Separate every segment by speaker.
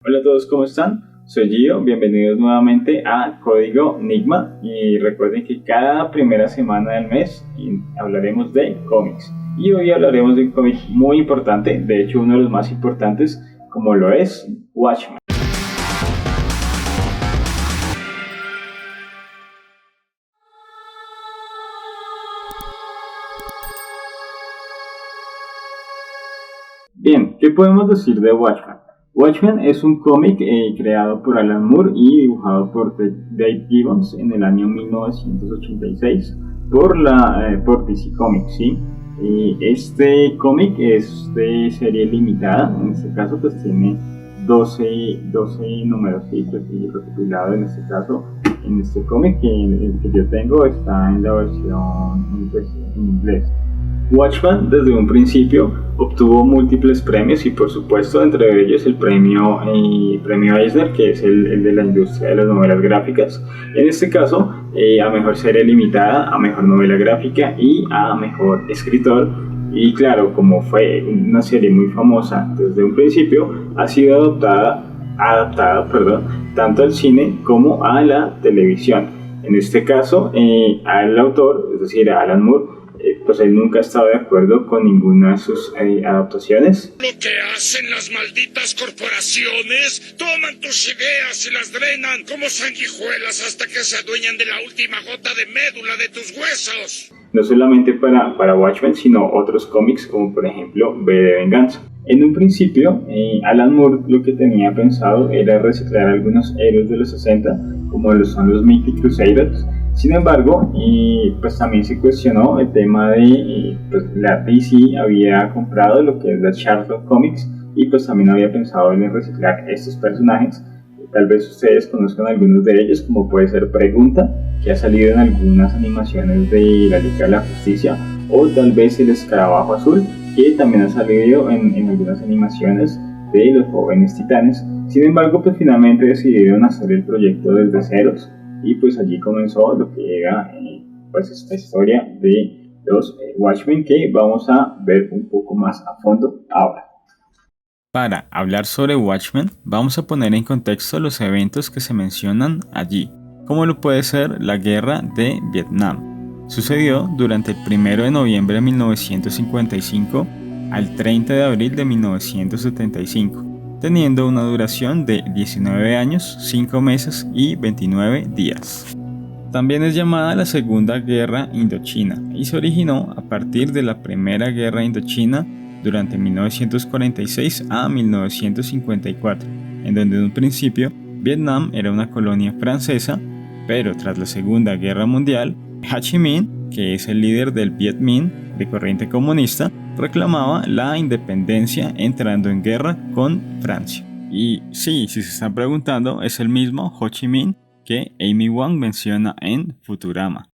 Speaker 1: Hola a todos, ¿cómo están? Soy Gio, bienvenidos nuevamente a Código Nigma y recuerden que cada primera semana del mes hablaremos de cómics y hoy hablaremos de un cómic muy importante, de hecho uno de los más importantes como lo es Watchmen. Bien, ¿qué podemos decir de Watchmen? Watchmen es un cómic creado por Alan Moore y dibujado por Dave Gibbons en el año 1986 por DC Comics, ¿sí? Este cómic es de serie limitada, en este caso pues tiene 12 números, ¿sí? Pues, y recopilado en este caso, en este cómic que el que yo tengo está en la versión en inglés. Watchmen desde un principio obtuvo múltiples premios y por supuesto entre ellos el premio Eisner, que es el de la industria de las novelas gráficas, en este caso a mejor serie limitada, a mejor novela gráfica y a mejor escritor. Y claro, como fue una serie muy famosa desde un principio, ha sido adaptada tanto al cine como a la televisión. En este caso, al autor, es decir, a Alan Moore, pues él nunca ha estado de acuerdo con ninguna de sus adaptaciones.
Speaker 2: Lo que hacen las malditas corporaciones, toman tus ideas y las drenan como sanguijuelas hasta que se adueñan de la última gota de médula de tus huesos.
Speaker 1: No solamente para Watchmen, sino otros cómics como por ejemplo V de Venganza. En un principio, Alan Moore lo que tenía pensado era reciclar algunos héroes de los 60, como lo son los Mythic Crusaders. Sin embargo, pues también se cuestionó el tema de pues la DC había comprado lo que es la Charlton Comics y pues también había pensado en reciclar estos personajes. Tal vez ustedes conozcan algunos de ellos, como puede ser Pregunta, que ha salido en algunas animaciones de la Liga de la Justicia, o tal vez el Escarabajo Azul, que también ha salido en algunas animaciones de los Jóvenes Titanes. Sin embargo, pues finalmente decidieron hacer el proyecto desde ceros y pues allí comenzó lo que era pues esta historia de los Watchmen, que vamos a ver un poco más a fondo ahora.
Speaker 3: Para hablar sobre Watchmen, vamos a poner en contexto los eventos que se mencionan allí, como lo puede ser la Guerra de Vietnam. Sucedió durante el 1 de noviembre de 1955 al 30 de abril de 1975, teniendo una duración de 19 años, 5 meses y 29 días. También es llamada la Segunda Guerra Indochina y se originó a partir de la Primera Guerra Indochina durante 1946 a 1954, en donde en un principio Vietnam era una colonia francesa, pero tras la Segunda Guerra Mundial, Ho Chi Minh, que es el líder del Viet Minh de corriente comunista, reclamaba la independencia entrando en guerra con Francia. Y sí, si se están preguntando, es el mismo Ho Chi Minh que Amy Wong menciona en Futurama.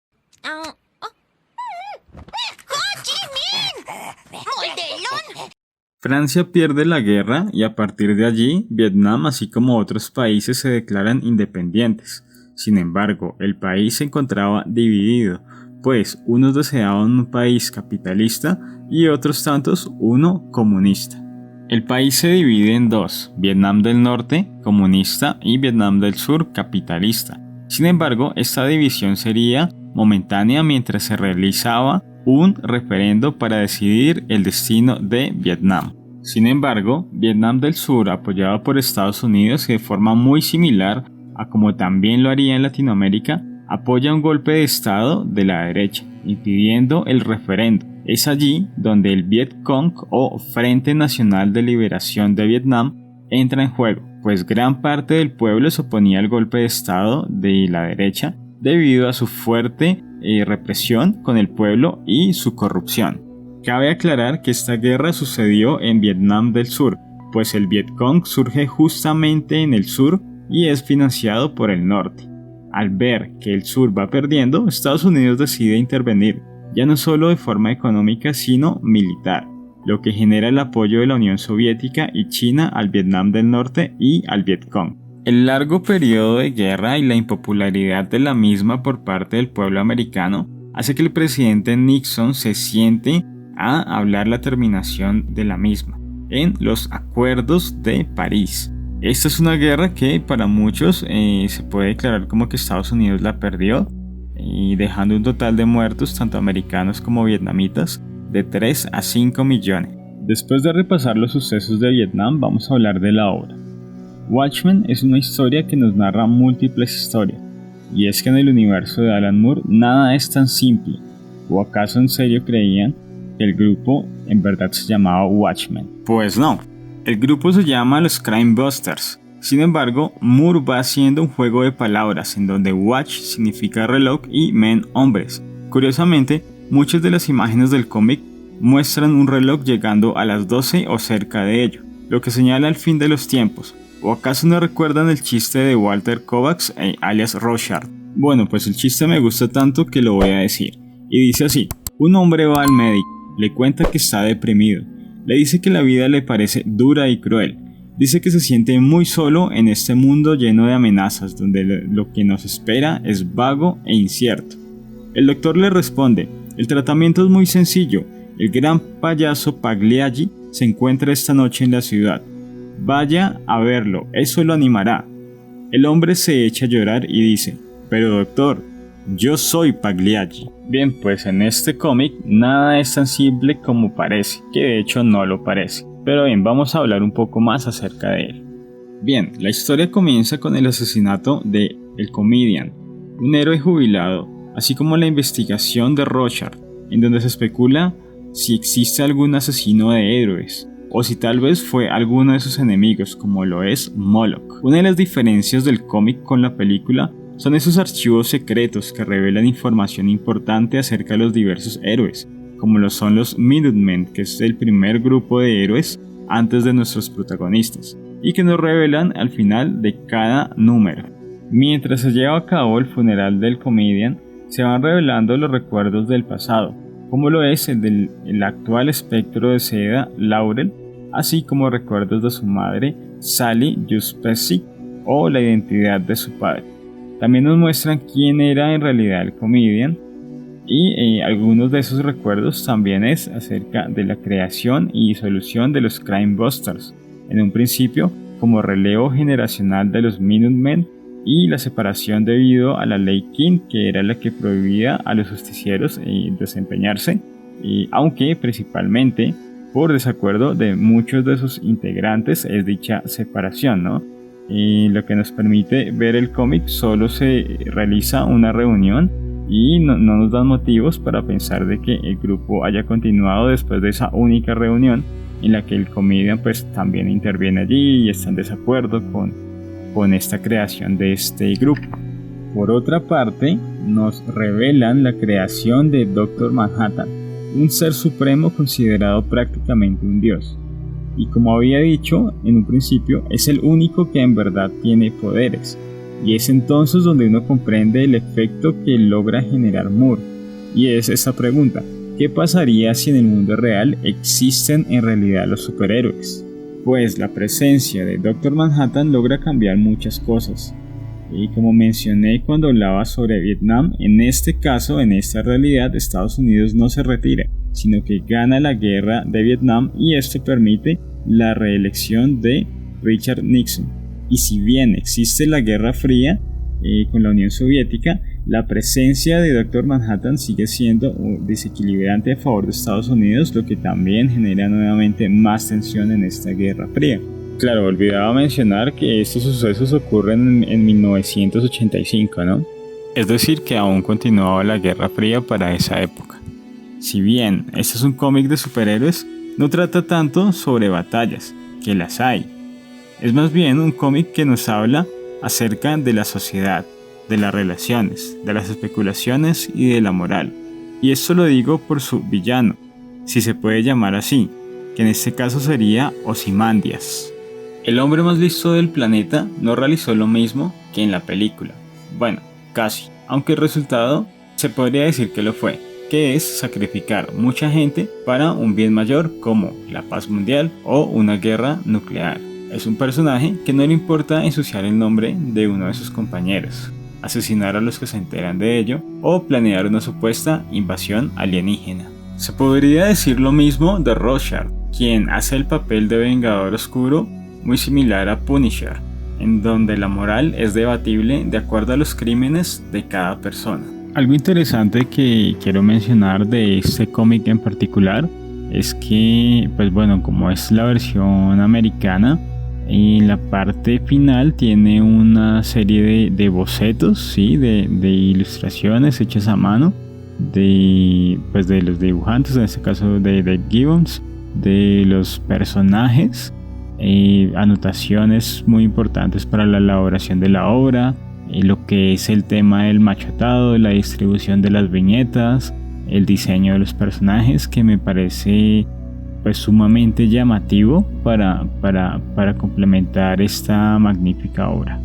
Speaker 3: Francia pierde la guerra y a partir de allí Vietnam, así como otros países, se declaran independientes. Sin embargo, el país se encontraba dividido, pues unos deseaban un país capitalista y otros tantos uno comunista. El país se divide en dos: Vietnam del Norte, comunista, y Vietnam del Sur, capitalista. Sin embargo, esta división sería momentánea mientras se realizaba un referendo para decidir el destino de Vietnam. Sin embargo, Vietnam del Sur, apoyado por Estados Unidos de forma muy similar a como también lo haría en Latinoamérica, apoya un golpe de Estado de la derecha, impidiendo el referendo. Es allí donde el Viet Cong o Frente Nacional de Liberación de Vietnam entra en juego, pues gran parte del pueblo se oponía al golpe de Estado de la derecha debido a su fuerte represión con el pueblo y su corrupción. Cabe aclarar que esta guerra sucedió en Vietnam del Sur, pues el Viet Cong surge justamente en el sur y es financiado por el norte. Al ver que el sur va perdiendo, Estados Unidos decide intervenir, ya no solo de forma económica sino militar, lo que genera el apoyo de la Unión Soviética y China al Vietnam del Norte y al Viet Cong. El largo periodo de guerra y la impopularidad de la misma por parte del pueblo americano hace que el presidente Nixon se siente a hablar la terminación de la misma en los Acuerdos de París. Esta es una guerra que para muchos se puede declarar como que Estados Unidos la perdió, y dejando un total de muertos tanto americanos como vietnamitas de 3 a 5 millones. Después de repasar los sucesos de Vietnam, vamos a hablar de la obra. Watchmen es una historia que nos narra múltiples historias, y es que en el universo de Alan Moore nada es tan simple. ¿O acaso en serio creían que el grupo en verdad se llamaba Watchmen? Pues no, el grupo se llama los Crime Busters. Sin embargo, Moore va haciendo un juego de palabras en donde Watch significa reloj y Men hombres. Curiosamente, muchas de las imágenes del cómic muestran un reloj llegando a las 12 o cerca de ello, lo que señala el fin de los tiempos. ¿O acaso no recuerdan el chiste de Walter Kovacs, alias Rorschach? Bueno, pues el chiste me gusta tanto que lo voy a decir. Y dice así: un hombre va al médico, le cuenta que está deprimido, le dice que la vida le parece dura y cruel, dice que se siente muy solo en este mundo lleno de amenazas donde lo que nos espera es vago e incierto. El doctor le responde: el tratamiento es muy sencillo, el gran payaso Pagliacci se encuentra esta noche en la ciudad. Vaya a verlo, eso lo animará. El hombre se echa a llorar y dice: pero doctor, yo soy Pagliacci. Bien, pues en este cómic nada es tan simple como parece, que de hecho no lo parece. Pero bien, vamos a hablar un poco más acerca de él. Bien, la historia comienza con el asesinato de El Comedian, un héroe jubilado, así como la investigación de Rorschach, en donde se especula si existe algún asesino de héroes, o si tal vez fue alguno de sus enemigos, como lo es Moloch. Una de las diferencias del cómic con la película son esos archivos secretos que revelan información importante acerca de los diversos héroes, como lo son los Minutemen, que es el primer grupo de héroes antes de nuestros protagonistas, y que nos revelan al final de cada número. Mientras se lleva a cabo el funeral del Comedian, se van revelando los recuerdos del pasado, como lo es el del actual espectro de seda Laurel, así como recuerdos de su madre Sally Juspesic o la identidad de su padre. También nos muestran quién era en realidad el Comedian, y algunos de esos recuerdos también es acerca de la creación y disolución de los Crime Busters, en un principio como relevo generacional de los Minutemen, y la separación debido a la ley King, que era la que prohibía a los justicieros desempeñarse, aunque principalmente por desacuerdo de muchos de sus integrantes es dicha separación, ¿no? Y lo que nos permite ver el cómic, solo se realiza una reunión y no nos dan motivos para pensar de que el grupo haya continuado después de esa única reunión en la que el Comedian pues también interviene allí y está en desacuerdo con esta creación de este grupo. Por otra parte, nos revelan la creación de Dr. Manhattan, un ser supremo considerado prácticamente un dios. Y como había dicho en un principio, es el único que en verdad tiene poderes. Y es entonces donde uno comprende el efecto que logra generar Moore. Y es esta pregunta: ¿qué pasaría si en el mundo real existen en realidad los superhéroes? Pues la presencia de Dr. Manhattan logra cambiar muchas cosas. Y como mencioné cuando hablaba sobre Vietnam, en este caso, en esta realidad, Estados Unidos no se retira, sino que gana la guerra de Vietnam, y esto permite la reelección de Richard Nixon. Y si bien existe la Guerra Fría con la Unión Soviética, la presencia de Dr. Manhattan sigue siendo desequilibrante a favor de Estados Unidos, lo que también genera nuevamente más tensión en esta Guerra Fría. Claro, olvidaba mencionar que estos sucesos ocurren en 1985, ¿no? Es decir, que aún continuaba la Guerra Fría para esa época. Si bien este es un cómic de superhéroes, no trata tanto sobre batallas, que las hay. Es más bien un cómic que nos habla acerca de la sociedad, de las relaciones, de las especulaciones y de la moral. Y esto lo digo por su villano, si se puede llamar así, que en este caso sería Ozymandias. El hombre más listo del planeta no realizó lo mismo que en la película. Bueno, casi, aunque el resultado se podría decir que lo fue, que es sacrificar mucha gente para un bien mayor como la paz mundial o una guerra nuclear. Es un personaje que no le importa ensuciar el nombre de uno de sus compañeros, asesinar a los que se enteran de ello o planear una supuesta invasión alienígena. Se podría decir lo mismo de Rorschach, quien hace el papel de Vengador Oscuro muy similar a Punisher, en donde la moral es debatible de acuerdo a los crímenes de cada persona. Algo interesante que quiero mencionar de este cómic en particular es que, pues bueno, como es la versión americana, en la parte final tiene una serie de bocetos, ¿sí? de ilustraciones hechas a mano de los dibujantes, en este caso de Dave Gibbons, de los personajes, anotaciones muy importantes para la elaboración de la obra, lo que es el tema del machetado, la distribución de las viñetas, el diseño de los personajes, que me parece pues sumamente llamativo para complementar esta magnífica obra.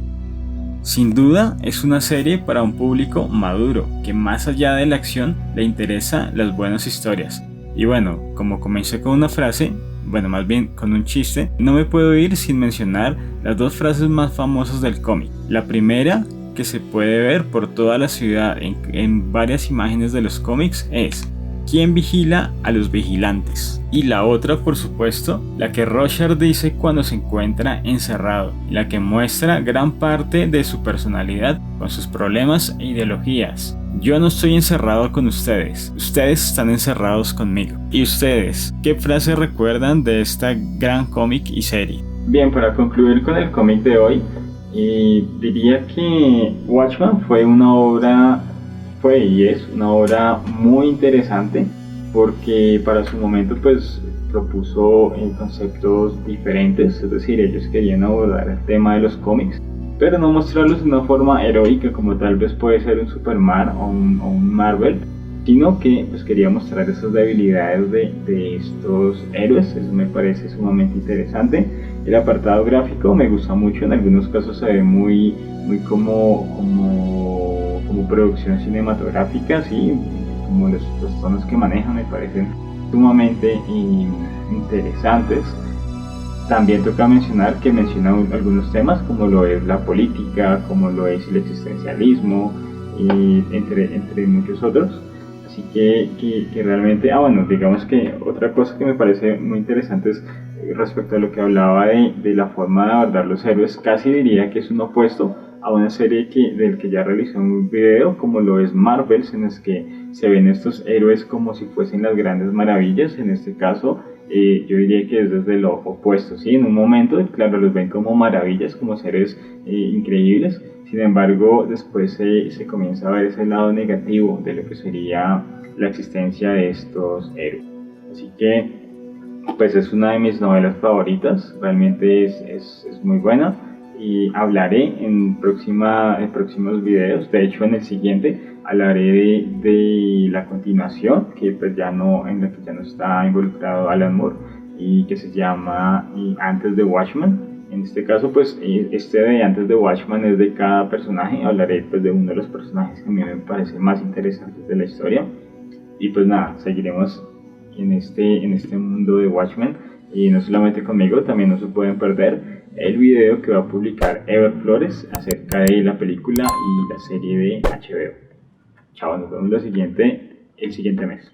Speaker 3: Sin duda es una serie para un público maduro que más allá de la acción le interesa las buenas historias. Y bueno, como comencé con una frase, bueno, más bien con un chiste, no me puedo ir sin mencionar las dos frases más famosas del cómic. La primera, que se puede ver por toda la ciudad en varias imágenes de los cómics, es: ¿quién vigila a los vigilantes? Y la otra, por supuesto, la que Rorschach dice cuando se encuentra encerrado, la que muestra gran parte de su personalidad con sus problemas e ideologías. Yo no estoy encerrado con ustedes, ustedes están encerrados conmigo. ¿Y ustedes, qué frase recuerdan de esta gran cómic y serie?
Speaker 1: Bien, para concluir con el cómic de hoy, diría que Watchmen fue y es una obra muy interesante, porque para su momento pues propuso conceptos diferentes, es decir, ellos querían abordar el tema de los cómics, pero no mostrarlos de una forma heroica como tal vez puede ser un Superman o un Marvel, sino que pues quería mostrar esas debilidades de estos héroes. Eso me parece sumamente interesante. El apartado gráfico me gusta mucho, en algunos casos se ve muy como producción cinematográfica, ¿sí? Como los tonos que manejan me parecen sumamente interesantes. También toca mencionar que menciona algunos temas como lo es la política, como lo es el existencialismo, entre muchos otros. Así que realmente, bueno, digamos que otra cosa que me parece muy interesante es respecto a lo que hablaba de la forma de abordar los héroes. Casi diría que es un opuesto a una serie del que ya realizó un video, como lo es Marvel, en el que se ven estos héroes como si fuesen las grandes maravillas. En este caso, yo diría que es desde lo opuesto, ¿sí? En un momento, claro, los ven como maravillas, como seres increíbles. Sin embargo, después se comienza a ver ese lado negativo de lo que sería la existencia de estos héroes. Así que, pues es una de mis novelas favoritas, realmente es muy buena, y hablaré en próximos videos. De hecho, en el siguiente hablaré de la continuación, que pues en la que ya no está involucrado Alan Moore, y que se llama Antes de Watchmen. En este caso, pues este de Antes de Watchmen es de cada personaje. Hablaré pues de uno de los personajes que a mí me parece más interesantes de la historia. Y pues nada, seguiremos en este mundo de Watchmen. Y no solamente conmigo, también no se pueden perder el video que va a publicar Ever Flores acerca de la película y la serie de HBO. Chao, nos vemos el siguiente mes.